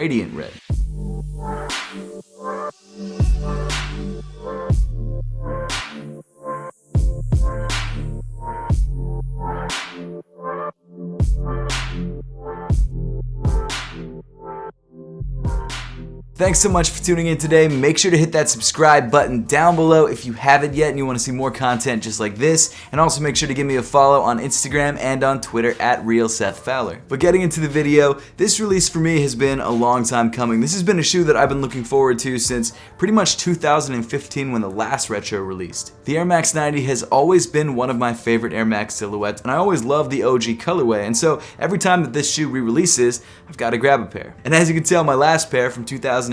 Radiant Red. Thanks so much for tuning in today. Make sure to hit that subscribe button down below if you haven't yet and you want to see more content just like this. And also make sure to give me a follow on Instagram and on Twitter at RealSethFowler. But getting into the video, this release for me has been a long time coming. This has been a shoe that I've been looking forward to since pretty much 2015 when the last retro released. The Air Max 90 has always been one of my favorite Air Max silhouettes, and I always love the OG colorway. And so every time that this shoe re-releases, I've got to grab a pair. And as you can tell, my last pair from 2015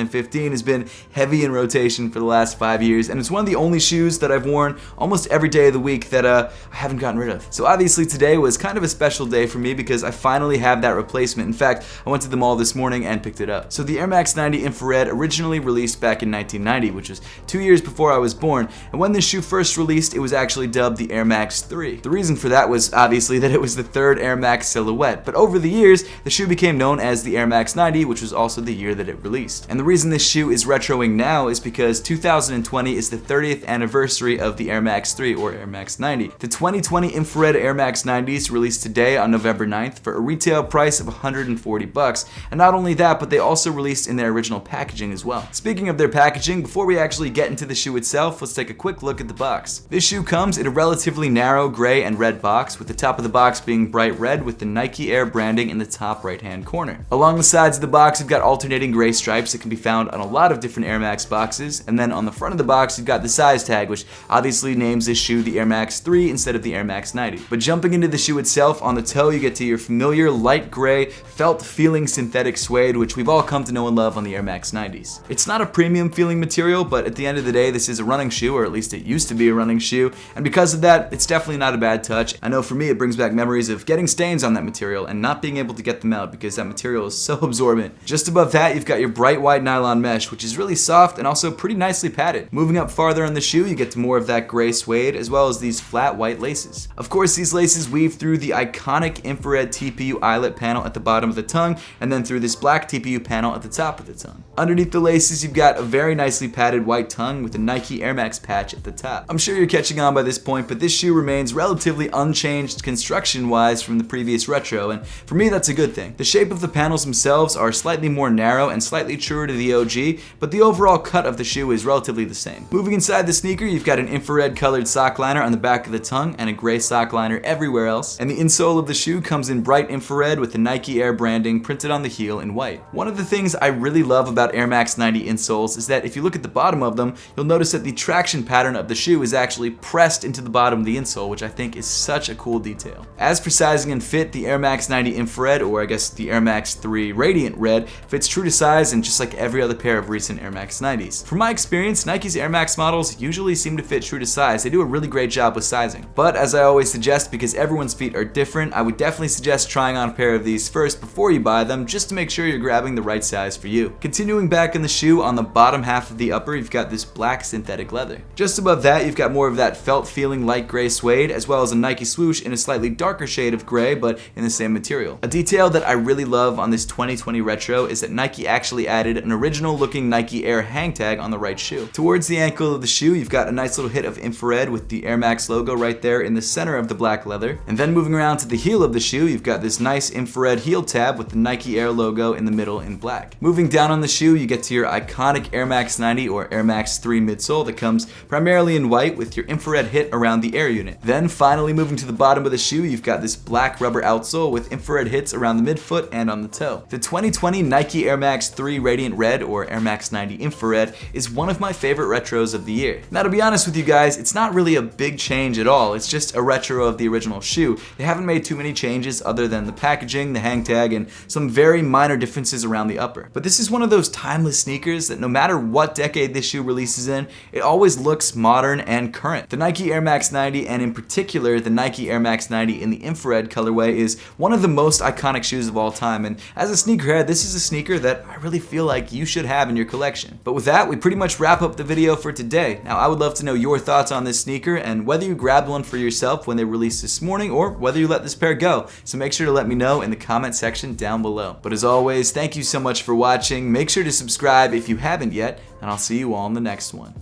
has been heavy in rotation for the last 5 years, and it's one of the only shoes that I've worn almost every day of the week that I haven't gotten rid of. So obviously today was kind of a special day for me because I finally have that replacement. In fact, I went to the mall this morning and picked it up. So the Air Max 90 Infrared originally released back in 1990, which was 2 years before I was born, and when this shoe first released, it was actually dubbed the Air Max 3. The reason for that was obviously that it was the third Air Max silhouette, but over the years, the shoe became known as the Air Max 90, which was also the year that it released. And the reason this shoe is retroing now is because 2020 is the 30th anniversary of the Air Max 3 or Air Max 90. The 2020 Infrared Air Max 90s released today on November 9th for a retail price of $140. And not only that, but they also released in their original packaging as well. Speaking of their packaging, before we actually get into the shoe itself, let's take a quick look at the box. This shoe comes in a relatively narrow gray and red box, with the top of the box being bright red with the Nike Air branding in the top right hand corner. Along the sides of the box, you've got alternating gray stripes that can be found on a lot of different Air Max boxes, and then on the front of the box you've got the size tag, which obviously names this shoe the Air Max 3 instead of the Air Max 90. But jumping into the shoe itself, on the toe you get to your familiar light gray felt feeling synthetic suede, which we've all come to know and love on the Air Max 90s. It's not a premium feeling material, but at the end of the day this is a running shoe, or at least it used to be a running shoe, and because of that it's definitely not a bad touch. I know for me it brings back memories of getting stains on that material and not being able to get them out because that material is so absorbent. Just above that you've got your bright white nylon mesh, which is really soft and also pretty nicely padded. Moving up farther on the shoe, you get to more of that gray suede as well as these flat white laces. Of course, these laces weave through the iconic infrared TPU eyelet panel at the bottom of the tongue and then through this black TPU panel at the top of the tongue. Underneath the laces, you've got a very nicely padded white tongue with a Nike Air Max patch at the top. I'm sure you're catching on by this point, but this shoe remains relatively unchanged construction-wise from the previous retro, and for me that's a good thing. The shape of the panels themselves are slightly more narrow and slightly truer to the OG, but the overall cut of the shoe is relatively the same. Moving inside the sneaker, you've got an infrared colored sock liner on the back of the tongue and a gray sock liner everywhere else, and the insole of the shoe comes in bright infrared with the Nike Air branding printed on the heel in white. One of the things I really love about Air Max 90 insoles is that if you look at the bottom of them, you'll notice that the traction pattern of the shoe is actually pressed into the bottom of the insole, which I think is such a cool detail. As for sizing and fit, the Air Max 90 Infrared, or I guess the Air Max 3 Radiant Red, fits true to size and just like every other pair of recent Air Max 90s. From my experience, Nike's Air Max models usually seem to fit true to size. They do a really great job with sizing. But as I always suggest, because everyone's feet are different, I would definitely suggest trying on a pair of these first before you buy them, just to make sure you're grabbing the right size for you. Continuing back in the shoe, on the bottom half of the upper, you've got this black synthetic leather. Just above that, you've got more of that felt feeling light gray suede, as well as a Nike swoosh in a slightly darker shade of gray, but in the same material. A detail that I really love on this 2020 retro is that Nike actually added an original looking Nike Air hang tag on the right shoe. Towards the ankle of the shoe, you've got a nice little hit of infrared with the Air Max logo right there in the center of the black leather. And then moving around to the heel of the shoe, you've got this nice infrared heel tab with the Nike Air logo in the middle in black. Moving down on the shoe, you get to your iconic Air Max 90 or Air Max 3 midsole that comes primarily in white with your infrared hit around the air unit. Then finally moving to the bottom of the shoe, you've got this black rubber outsole with infrared hits around the midfoot and on the toe. The 2020 Nike Air Max 3 Radiant Red or Air Max 90 Infrared is one of my favorite retros of the year. Now to be honest with you guys, it's not really a big change at all. It's just a retro of the original shoe. They haven't made too many changes other than the packaging, the hang tag, and some very minor differences around the upper. But this is one of those timeless sneakers that no matter what decade this shoe releases in, it always looks modern and current. The Nike Air Max 90, and in particular the Nike Air Max 90 in the infrared colorway, is one of the most iconic shoes of all time. And as a sneakerhead, this is a sneaker that I really feel like like you should have in your collection. But with that, we pretty much wrap up the video for today. Now, I would love to know your thoughts on this sneaker and whether you grabbed one for yourself when they released this morning or whether you let this pair go. So make sure to let me know in the comment section down below. But as always, thank you so much for watching. Make sure to subscribe if you haven't yet, and I'll see you all in the next one.